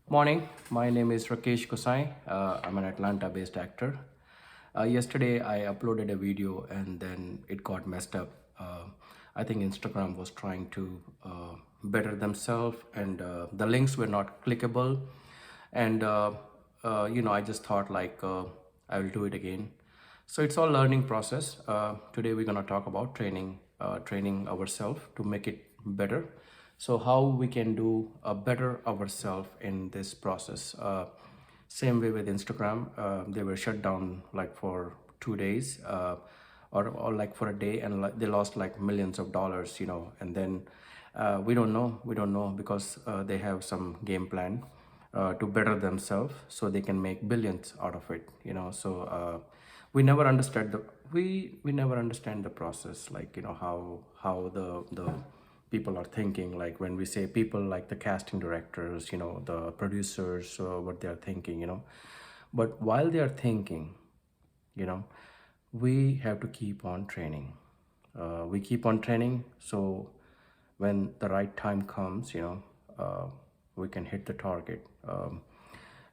Morning, my name is Rakesh Kosai. I'm an Atlanta based actor. Yesterday, I uploaded a video and then it got messed up. I think Instagram was trying to better themselves and the links were not clickable. And, I just thought I will do it again. So it's all learning process. Today, we're going to talk about training ourselves to make it better. So how we can do a better ourselves in this process. Same way with Instagram, they were shut down like for 2 days, or like for a day, and like, they lost like millions of dollars, and then we don't know because they have some game plan to better themselves so they can make billions out of it, so we never understand we never understand the process, like how the people are thinking, like when we say people, like the casting directors, the producers, what they are thinking, but while they are thinking, you know we have to keep on training. We keep on training, so when the right time comes, we can hit the target.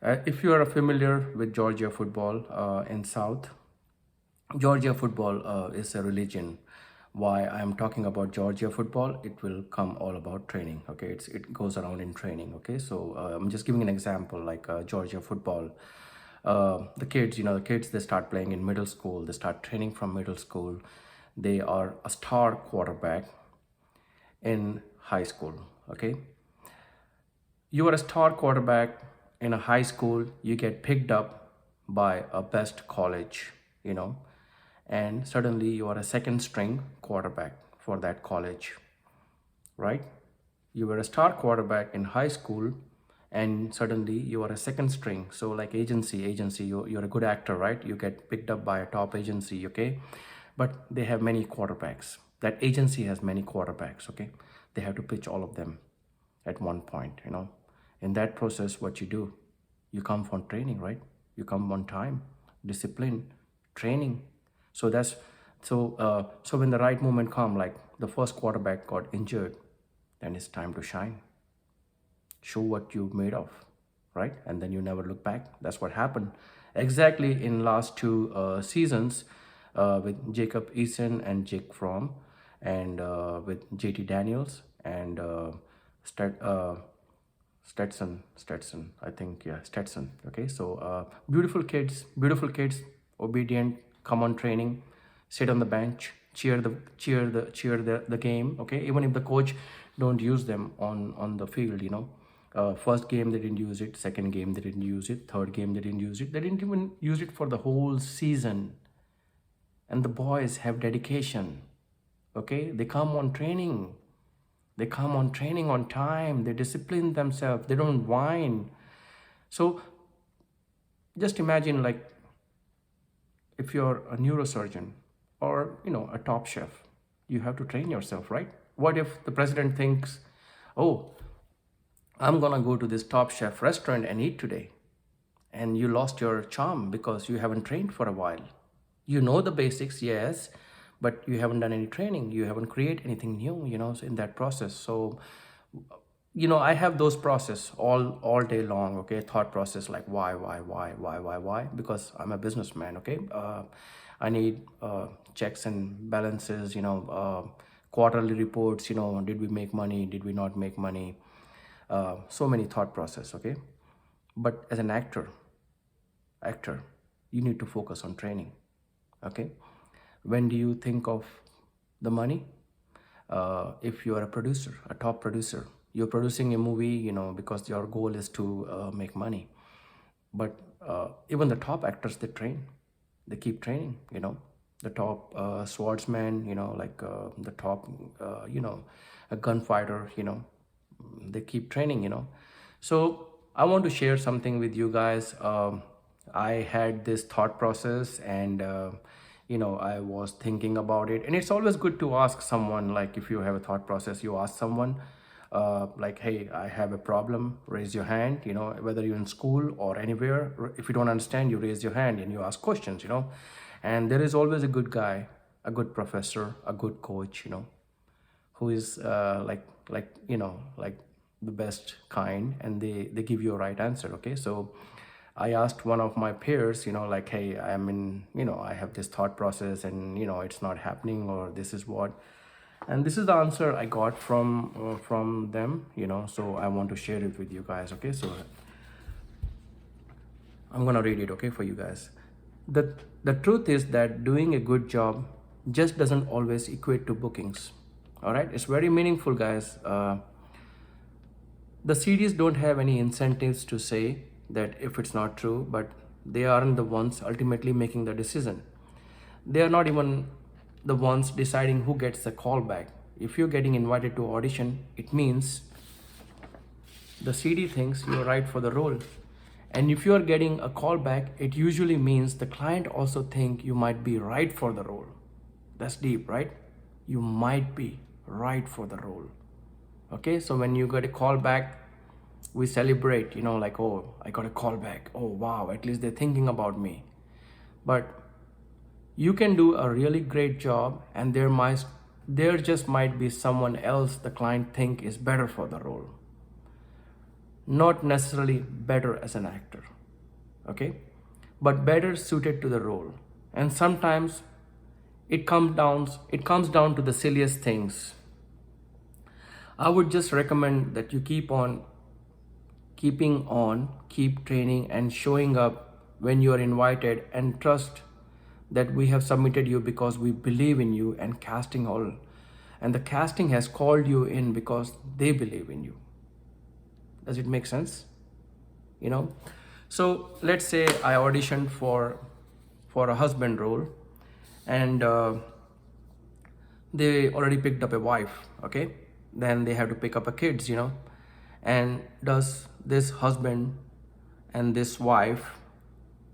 If you are familiar with Georgia football, in South, Georgia football is a religion. Why I am talking about Georgia football, it will come all about training. Okay, it goes around in training. Okay, so I'm just giving an example, like Georgia football. The kids, they start playing in middle school. They start training from middle school. They are a star quarterback in high school. Okay, you are a star quarterback in a high school, you get picked up by a best college, you know and suddenly you are a second string quarterback for that college, right? You were a star quarterback in high school, and suddenly you are a second string. So like agency, you're a good actor, right? You get picked up by a top agency. Okay, but they have many quarterbacks. That agency has many quarterbacks. Okay, they have to pitch all of them at one point. In that process, what you do, you come for training, right? You come on time, discipline, training. So when the right moment come, like the first quarterback got injured, then it's time to shine. Show what you're made of, right? And then you never look back. That's what happened exactly in last two seasons, with Jacob Eason and Jake Fromm, and with JT Daniels and Stetson, I think, yeah, Stetson. Okay, so beautiful kids, obedient, come on training, sit on the bench, cheer the game. Okay, even if the coach don't use them on the field, first game they didn't use it, second game they didn't use it, third game they didn't use it, they didn't even use it for the whole season. And the boys have dedication. Okay, they come on training, on time, they discipline themselves, they don't whine. So just imagine, like, if you're a neurosurgeon or a top chef, you have to train yourself, right? What if the president thinks, oh, I'm gonna go to this top chef restaurant and eat today, and you lost your charm because you haven't trained for a while? You know the basics, yes, but you haven't done any training, you haven't created anything new, so in that process. So I have those process all day long. Okay, thought process, like why, because I'm a businessman. Okay, I need checks and balances, quarterly reports, did we make money, did we not make money, so many thought process. Okay, but as an actor, you need to focus on training. Okay, when do you think of the money? If you are a producer, a top producer, you're producing a movie, because your goal is to make money. But even the top actors, they train, they keep training. The top swordsman, like the top, a gunfighter, they keep training. So I want to share something with you guys. I had this thought process, and I was thinking about it, and it's always good to ask someone. Like, if you have a thought process, you ask someone, like, hey, I have a problem, raise your hand. Whether you're in school or anywhere, if you don't understand, you raise your hand and you ask questions. And there is always a good guy, a good professor, a good coach, who is like the best kind, and they give you a right answer. Okay, so I asked one of my peers, like, hey, I'm in, I have this thought process, and it's not happening, or this is what, and this is the answer I got from them. So I want to share it with you guys. Okay, so I'm gonna read it, okay, for you guys. The truth is that doing a good job just doesn't always equate to bookings. All right, it's very meaningful, guys. The CDs don't have any incentives to say that if it's not true, but they aren't the ones ultimately making the decision. They are not even the ones deciding who gets the call back. If you're getting invited to audition, it means the CD thinks you're right for the role. And if you are getting a call back, it usually means the client also think you might be right for the role. That's deep, right? You might be right for the role. Okay, so when you get a call back, we celebrate, like, oh, I got a call back. Oh, wow, at least they're thinking about me. But you can do a really great job, and there just might be someone else the client think is better for the role. Not necessarily better as an actor, okay, but better suited to the role. And sometimes it comes down to the silliest things. I would just recommend that you keep training and showing up when you are invited, and trust that we have submitted you because we believe in you, and the casting has called you in because they believe in you. Does it make sense? So let's say I auditioned for a husband role, and they already picked up a wife. Okay, then they have to pick up a kids. And does this husband and this wife,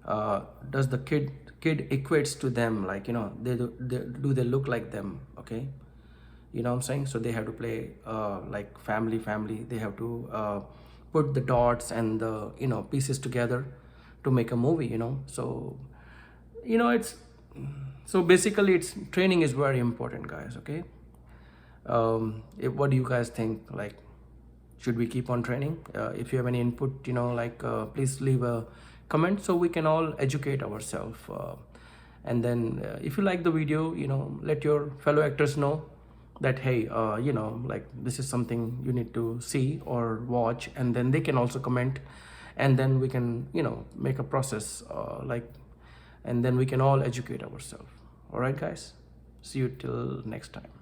does the kid equates to them, like, do they look like them? Okay, what I'm saying? So they have to play like family. They have to put the dots and the pieces together to make a movie. So it's so basically it's training is very important, guys. Okay, what do you guys think? Like, should we keep on training? If you have any input, please leave a comment so we can all educate ourselves. And then if you like the video, let your fellow actors know that, hey, like, this is something you need to see or watch, and then they can also comment, and then we can make a process, and then we can all educate ourselves. All right, guys, see you till next time.